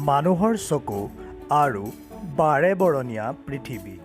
মানুহৰ চকু আৰু বাৰেবৰণীয়া পৃথিৱী।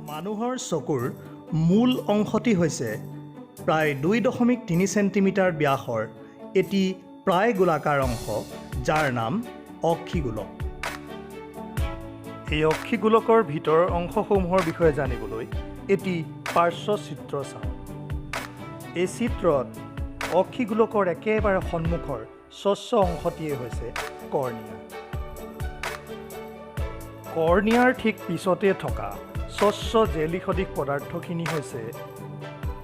মানুহৰ চকুৰ মূল অংশটি হৈছে প্ৰায় 2.3 চেণ্টিমিটাৰ ব্যাসৰ এটি প্ৰায় গোলাকাৰ অংশ, যাৰ নাম অক্ষিগোলক। এই অক্ষিগোলকৰ ভিতৰৰ অংশসমূহৰ বিষয়ে জানিবলৈ এটি পাৰ্শ্বচিত্ৰ চাওঁ। এই চিত্ৰত অক্ষিগোলকৰ একেবাৰে সন্মুখৰ স্বচ্ছ অংশটিয়ে হৈছে কৰ্ণিয়া। কৰ্ণিয়াৰ ঠিক পিছতে থকা স্বচ্ছ জেলি সদৃশ পদাৰ্থখিনি হৈছে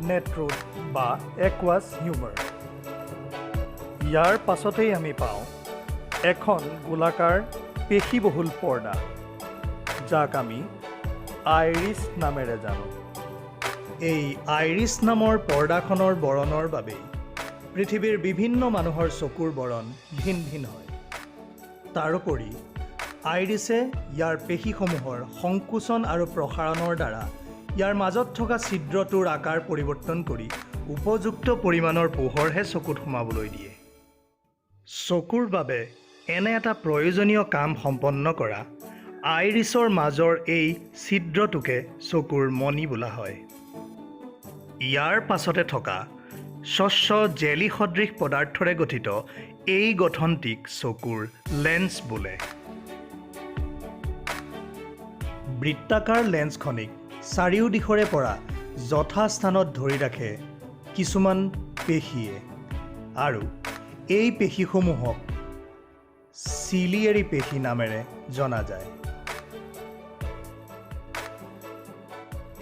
নেট্ৰোড বা একুৱাছ হিউমাৰ। ইয়াৰ পাছতেই আমি পাওঁ এখন গোলাকাৰ পেশীবহুল পৰ্দা, যাক আমি আইৰিছ নামেৰে জানো। এই আইৰিছ নামৰ পৰ্দাখনৰ বৰণৰ বাবেই পৃথিৱীৰ বিভিন্ন মানুহৰ চকুৰ বৰণ ভিন ভিন হয়। তাৰোপৰি আইৰিছে ইয়াৰ পেশীসমূহৰ সংকোচন আৰু প্ৰসাৰণৰ দ্বাৰা ইয়াৰ মাজত থকা ছিদ্ৰটোৰ আকাৰ পৰিৱৰ্তন কৰি উপযুক্ত পৰিমাণৰ পোহৰহে চকুত সোমাবলৈ দিয়ে। চকুৰ বাবে এনে এটা প্ৰয়োজনীয় কাম সম্পন্ন কৰা আইৰিছৰ মাজৰ এই ছিদ্ৰটোকে চকুৰ মণি বোলা হয়। ইয়াৰ পাছতে থকা স্বচ্ছ জেলি সদৃশ পদাৰ্থৰে গঠিত এই গঠনটিক চকুৰ লেন্স বোলে। বৃত্তাকাৰ লেন্সখনিক চাৰিও দিশৰে পৰা যথাস্থানত ধৰি ৰাখে কিছুমান পেশীয়ে, আৰু এই পেশীসমূহক চিলিয়েৰী পেশী নামেৰে জনা যায়।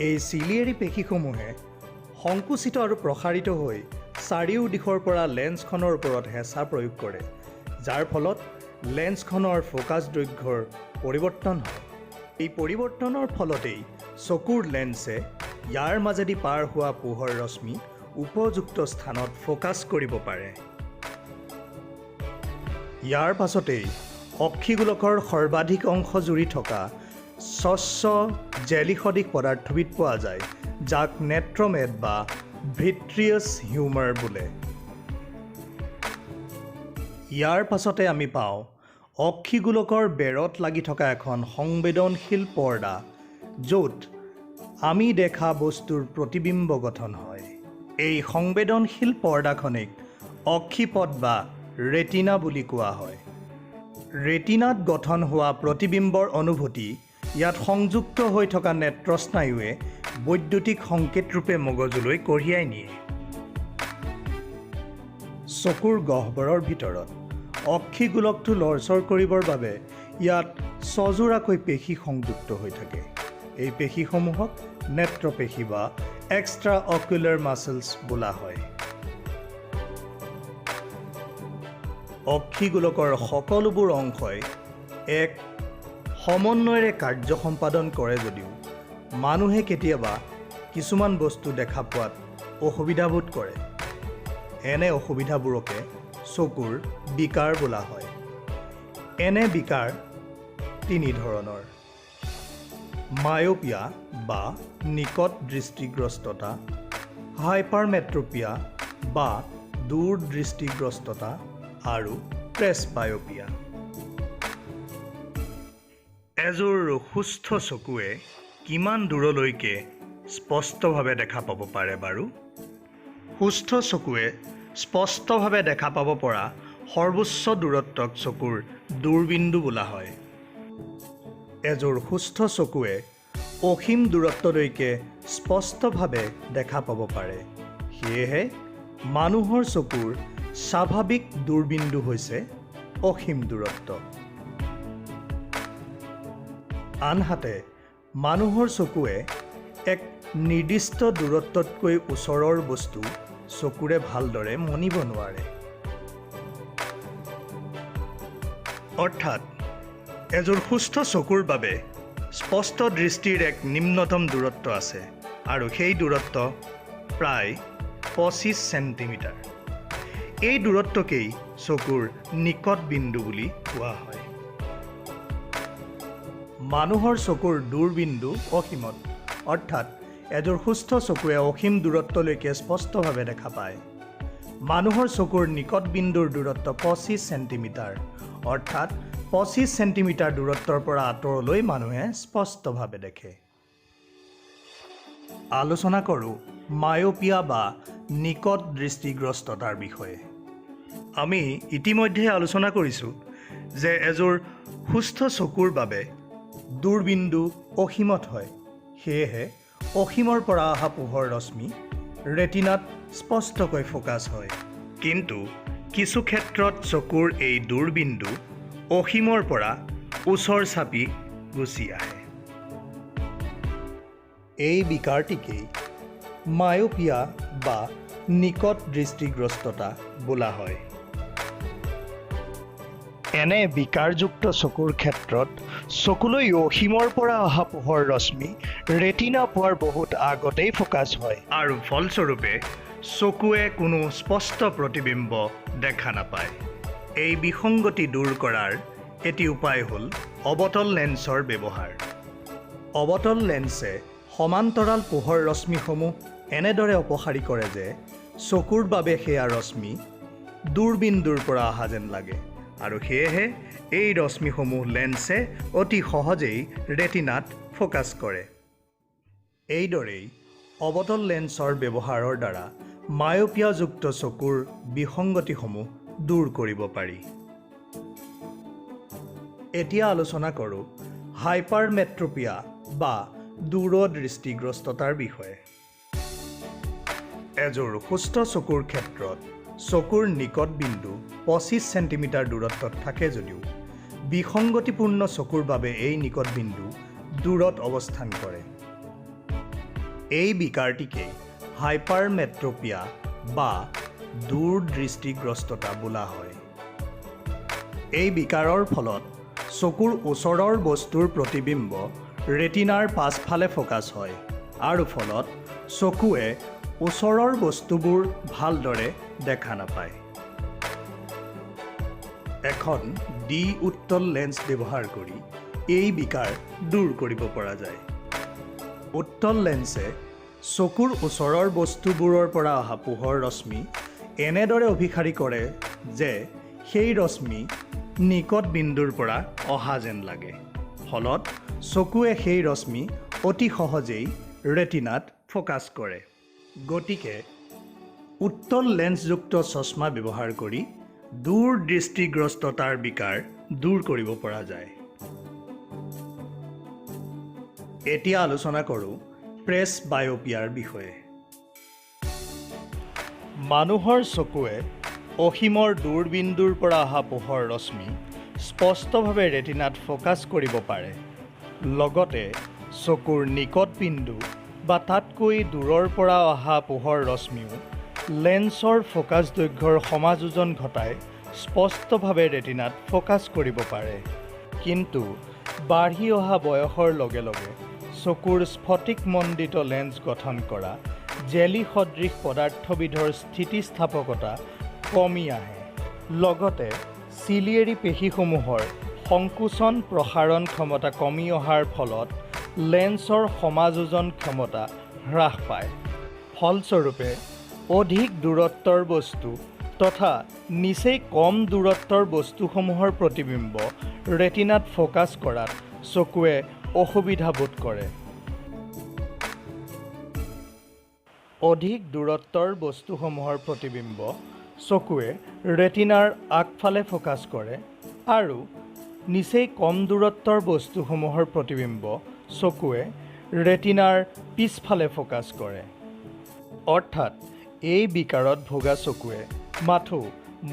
এই চিলিয়েৰী পেশীসমূহে সংকুচিত আৰু প্ৰসাৰিত হৈ চাৰিও দিশৰ পৰা লেন্সখনৰ ওপৰত হেঁচা প্ৰয়োগ কৰে, যাৰ ফলত লেন্সখনৰ ফ'কাছ দৈৰ্ঘ্যৰ পৰিৱৰ্তন হয়। এই পৰিৱৰ্তনৰ ফলতেই চকুৰ লেন্সে ইয়াৰ মাজেদি পাৰ হোৱা পোহৰ ৰশ্মি উপযুক্ত স্থানত ফ'কাছ কৰিব পাৰে। ইয়াৰ পাছতেই অক্ষিগোলকৰ সৰ্বাধিক অংশ জুৰি থকা স্বচ্ছ জেলি সদৃশ পদাৰ্থবিধ পোৱা যায়, যাক নেট্ৰমেট বা ভিট্ৰিয়াছ হিউমাৰ বোলে। ইয়াৰ পাছতে আমি পাওঁ অক্ষিগোলকৰ বেৰত লাগি থকা এখন সংবেদনশীল পৰ্দা, য'ত আমি দেখা বস্তুৰ প্ৰতিবিম্ব গঠন হয়। এই সংবেদনশীল পৰ্দাখনিক অক্ষিপট বা ৰেটিনা বুলি কোৱা হয়। ৰেটিনাত গঠন হোৱা প্ৰতিবিম্বৰ অনুভূতি ইয়াত সংযুক্ত হৈ থকা নেত্ৰস্নায়ুৱে বৈদ্যুতিক সংকেত ৰূপে মগজুলৈ কঢ়িয়াই নিয়ে। চকুৰ গহ্বৰৰ ভিতৰত অক্ষিগোলকটো লৰচৰ কৰিবৰ বাবে ইয়াত ছযোৰাকৈ পেশী সংযুক্ত হৈ থাকে। এই পেশীসমূহক নেত্ৰপেশী বা এক্সট্ৰা অকুলাৰ মাছলছ বোলা হয়। অক্ষিগোলকৰ সকলোবোৰ অংশই এক সমন্বয়েৰে কাৰ্য সম্পাদন কৰে যদিও মানুহে কেতিয়াবা কিছুমান বস্তু দেখা পোৱাত অসুবিধাবোধ কৰে। এনে অসুবিধাবোৰকে চকুৰ বিকাৰ বোলা হয়। এনে বিকাৰ তিনি ধৰণৰ: মায়োপিয়া বা নিকট দৃষ্টিগ্ৰস্ততা, হাইপাৰমেট্ৰোপিয়া বা দূৰ দৃষ্টিগ্ৰস্ততা, আৰু প্ৰেছবায়োপিয়া। এযোৰ সুস্থ চকুৱে কিমান দূৰলৈকে স্পষ্টভাৱে দেখা পাব পাৰে বাৰু? সুস্থ চকুৱে স্পষ্টভাৱে দেখা পাব পৰা সৰ্বোচ্চ দূৰত্বক চকুৰ দূৰবিন্দু বোলা হয়। এযোৰ সুস্থ চকুৱে অসীম দূৰত্বলৈকে স্পষ্টভাৱে দেখা পাব পাৰে। সেয়েহে মানুহৰ চকুৰ স্বাভাৱিক দূৰবিন্দু হৈছে অসীম দূৰত্ব। আনহাতে মানুহৰ চকুৱে এক নিৰ্দিষ্ট দূৰত্বতকৈ ওচৰৰ বস্তু চকুৰে ভালদৰে মনিব নোৱাৰে। অৰ্থাৎ এযোৰ সুস্থ চকুৰ বাবে স্পষ্ট দৃষ্টিৰ এক নিম্নতম দূৰত্ব আছে, আৰু সেই দূৰত্ব প্ৰায় 25 চেণ্টিমিটাৰ। এই দূৰত্বকেই চকুৰ নিকট বিন্দু বুলি কোৱা হয়। মানুহৰ চকুৰ দূৰবিন্দু অসীমত, অৰ্থাৎ এযোৰ সুস্থ চকুৱে অসীম দূৰত্বলৈকে স্পষ্টভাৱে দেখা পায়। মানুহৰ চকুৰ নিকট বিন্দুৰ দূৰত্ব 25 সেণ্টিমিটাৰ, অৰ্থাৎ 25 সেণ্টিমিটাৰ দূৰত্বৰ পৰা আঁতৰলৈ মানুহে স্পষ্টভাৱে দেখে। আলোচনা কৰোঁ মায়োপিয়া বা নিকট দৃষ্টিগ্ৰস্ততাৰ বিষয়ে। আমি ইতিমধ্যে আলোচনা কৰিছোঁ যে এযোৰ সুস্থ চকুৰ বাবে দূৰবিন্দু অসীমত হয়, সেয়েহে অসীমৰ পৰা অহা পোহৰ ৰশ্মি ৰেটিনাত স্পষ্টকৈ ফ'কাছ হয়। কিন্তু কিছু ক্ষেত্ৰত চকুৰ এই দূৰবিন্দু অসীমৰ পৰা ওচৰ চাপি গুচি আহে। এই বিকাৰটিকেই মায়োপিয়া বা নিকট দৃষ্টিগ্ৰস্ততা বোলা হয়। এনে বিকাৰযুক্ত চকুৰ ক্ষেত্ৰত চকুলৈ অসীমৰ পৰা অহা পোহৰ ৰশ্মি ৰেটিনা পোৱাৰ বহুত আগতেই ফ'কাছ হয় আৰু ফলস্বৰূপে চকুৱে কোনো স্পষ্ট প্ৰতিবিম্ব দেখা নাপায়। এই বিসংগতি দূৰ কৰাৰ এটি উপায় হ'ল অৱতল লেন্সৰ ব্যৱহাৰ। অৱতল লেন্সে সমান্তৰাল পোহৰ ৰশ্মিসমূহ এনেদৰে অপসাৰী কৰে যে চকুৰ বাবে সেয়া ৰশ্মি দূৰবিন্দুৰ পৰা অহা যেন লাগে, আৰু সেয়েহে এই ৰশ্মিসমূহ লেন্সে অতি সহজেই ৰেটিনাত ফ'কাছ কৰে। এইদৰেই অৱতল লেন্সৰ ব্যৱহাৰৰ দ্বাৰা মায়োপিয়াযুক্ত চকুৰ বিসংগতিসমূহ দূৰ কৰিব পাৰি। এতিয়া আলোচনা কৰোঁ হাইপাৰমেট্ৰপিয়া বা দূৰদৃষ্টিগ্ৰস্ততাৰ বিষয়ে। এযোৰ সুস্থ চকুৰ ক্ষেত্ৰত চকুৰ নিকট বিন্দু 25 সেণ্টিমিটাৰ দূৰত্বত থাকে যদিও বিসংগতিপূৰ্ণ চকুৰ বাবে এই নিকট বিন্দু দূৰত অৱস্থান কৰে। এই বিকাৰটিকেই হাইপাৰমেট্ৰপিয়া বা দূৰদৃষ্টিগ্ৰস্ততা বোলা হয়। এই বিকাৰৰ ফলত চকুৰ ওচৰৰ বস্তুৰ প্ৰতিবিম্ব ৰেটিনাৰ পাছফালে ফ'কাছ হয় আৰু ফলত চকুৱে ওচৰৰ বস্তুবোৰ ভালদৰে দেখা নাপায়। এখন উত্তল লেন্স ব্যৱহাৰ কৰি এই বিকাৰ দূৰ কৰিব পৰা যায়। উত্তল লেন্সে চকুৰ ওচৰৰ বস্তুবোৰৰ পৰা অহা পোহৰ ৰশ্মি এনেদৰে অভিসাৰী কৰে যে সেই ৰশ্মি নিকট বিন্দুৰ পৰা অহা যেন লাগে, ফলত চকুৱে সেই ৰশ্মি অতি সহজেই ৰেটিনাত ফ'কাছ কৰে। গতিকে উত্তল লেন্সযুক্ত চশমা ব্যৱহাৰ কৰি দূৰদৃষ্টিগ্ৰস্ততাৰ বিকাৰ দূৰ কৰিব পৰা যায়। এতিয়া আলোচনা কৰোঁ প্ৰেছ বায়োপিয়াৰ বিষয়ে। মানুহৰ চকুৱে অসীমৰ দূৰবিন্দুৰ পৰা অহা পোহৰ ৰশ্মি স্পষ্টভাৱে ৰেটিনাত ফ'কাছ কৰিব পাৰে। লগতে চকুৰ নিকট বিন্দু বা তাতকৈ দূৰৰ পৰা অহা পোহৰ ৰশ্মিও লেন্সৰ ফ'কাছ দৈৰ্ঘ্যৰ সমাযোজন ঘটাই স্পষ্টভাৱে ৰেটিনাত ফ'কাছ কৰিব পাৰে। কিন্তু বাঢ়ি অহা বয়সৰ লগে লগে চকুৰ স্ফটিকমণ্ডিত লেন্স গঠন কৰা জেলি সদৃশ পদাৰ্থবিধৰ স্থিতিস্থাপকতা কমি আহে। লগতে চিলিয়েৰী পেশীসমূহৰ সংকোচন প্ৰসাৰণ ক্ষমতা কমি অহাৰ ফলত লেন্সৰ সমাযোজন ক্ষমতা হ্ৰাস পায়। ফলস্বৰূপে অধিক দূৰত্বৰ বস্তু তথা নিচেই কম দূৰত্বৰ বস্তুসমূহৰ প্ৰতিবিম্ব ৰেটিনাত ফ'কাছ কৰাত চকুৱে অসুবিধা বোধ কৰে। অধিক দূৰত্বৰ বস্তুসমূহৰ প্ৰতিবিম্ব চকুৱে ৰেটিনাৰ আগফালে ফ'কাছ কৰে আৰু নিচেই কম দূৰত্বৰ বস্তুসমূহৰ প্ৰতিবিম্ব চকুৱে ৰেটিনাৰ পিছফালে ফ'কাছ কৰে। অৰ্থাৎ এই বিকাৰত ভোগা চকুৱে মাথো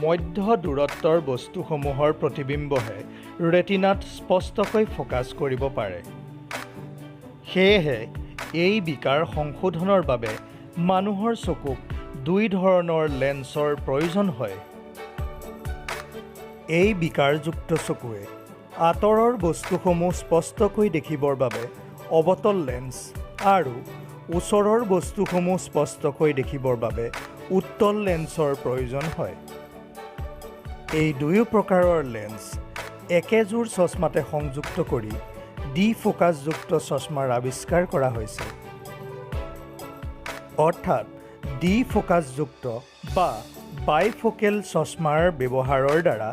মধ্য দূৰত্বৰ বস্তুসমূহৰ প্ৰতিবিম্বহে ৰেটিনাত স্পষ্টকৈ ফ'কাছ কৰিব পাৰে। সেয়েহে এই বিকাৰ সংশোধনৰ বাবে মানুহৰ চকুক দুই ধৰণৰ লেন্সৰ প্ৰয়োজন হয়। এই বিকাৰযুক্ত চকুৱে আঁতৰৰ বস্তুসমূহ স্পষ্টকৈ দেখিবৰ বাবে অৱতল লেন্স আৰু ওচৰৰ বস্তুসমূহ স্পষ্টকৈ দেখিবৰ বাবে উত্তল লেন্সৰ প্ৰয়োজন হয়। এই দুয়ো প্ৰকাৰৰ লেন্স একেযোৰ চশমাতে সংযুক্ত কৰি ফ'কাছযুক্ত চশমাৰ আৱিষ্কাৰ কৰা হৈছে। অৰ্থাৎ ফ'কাছযুক্ত বা বাইফোকেল চশমাৰ ব্যৱহাৰৰ দ্বাৰা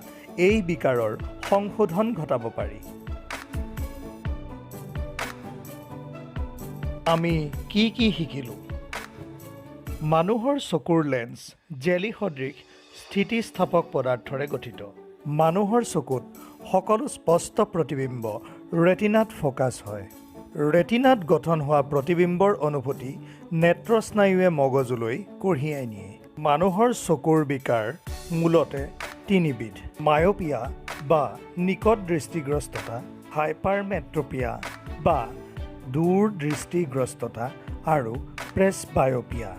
এই বিকাৰৰ সংশোধন ঘটাব পাৰি। আমি কি শিকিলোঁ? মানুহৰ চকুৰ লেন্স জেলি সদৃশ স্থিতিস্থাপক পদাৰ্থৰে গঠিত। মানুহৰ চকুত সকলো স্পষ্ট প্ৰতিবিম্ব ৰেটিনাত ফ'কাছ হয়। ৰেটিনাত গঠন হোৱা প্ৰতিবিম্বৰ অনুভূতি নেত্ৰস্নায়ুৱে মগজুলৈ কঢ়িয়াই নিয়ে। মানুহৰ চকুৰ বিকাৰ মূলতে তিনিবিধ: মায়'পিয়া বা নিকট দৃষ্টিগ্ৰস্ততা, হাইপাৰমেট্ৰপিয়া বা দূৰ দৃষ্টিগ্ৰস্ততা আৰু প্ৰেছবায়'পিয়া।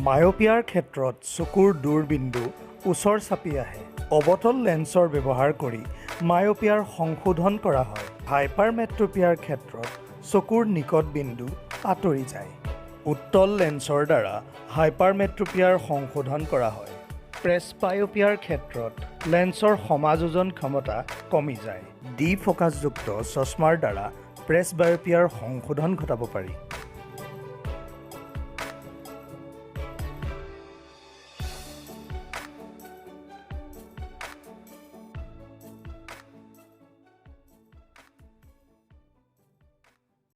মায়'পিয়াৰ ক্ষেত্ৰত চকুৰ দূৰবিন্দু ওচৰ চাপি আহে। অৱতল লেন্সৰ ব্যৱহাৰ কৰি মায়'পিয়াৰ সংশোধন কৰা হয়। হাইপাৰমেট্ৰপিয়াৰ ক্ষেত্ৰত চকুৰ নিকট বিন্দু আঁতৰি যায়। উত্তল লেন্সৰ দ্বাৰা হাইপাৰমেট্ৰপিয়াৰ সংশোধন কৰা হয়। প্ৰেছবায়'পিয়াৰ ক্ষেত্ৰত লেন্সৰ সমাযোজন ক্ষমতা কমি যায়। ডি ফ'কাছযুক্ত চশমাৰ দ্বাৰা প্ৰেছবায়'পিয়াৰ সংশোধন ঘটাব পাৰি।